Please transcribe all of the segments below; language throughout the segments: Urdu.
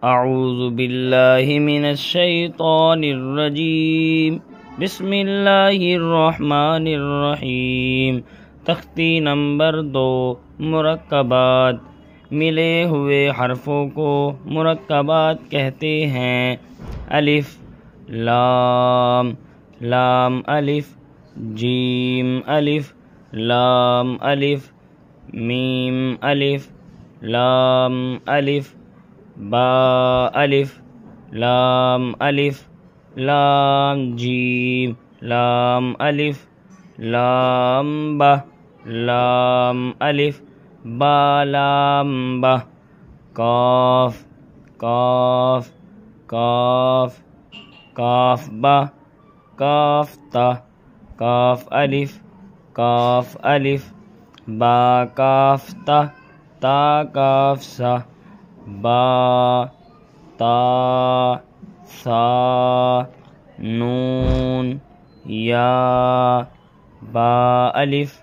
اعوذ باللہ من الشیطان الرجیم بسم اللہ الرحمن الرحیم۔ تختی نمبر 2 مرکبات۔ ملے ہوئے حرفوں کو مرکبات کہتے ہیں۔ الف لام، لام الف، جیم الف، لام الف، میم الف، لام الف، با الف، لام الف، لام جیم، لام الف، لام با، لام الف، با لام با، کاف، کاف، کاف، کاف با، کاف تا، کاف الف، کاف الف، با کاف تا، تا کاف سا، با تا سا، نون یا، با الف،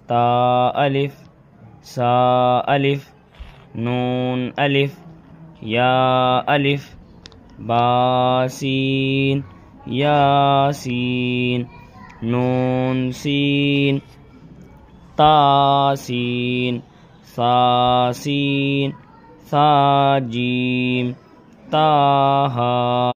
تا الف، سا الف، نون الف، یا الف، با سین، یا سین، نون سین، تا سین، سا سین، سا جیم، تا ہا۔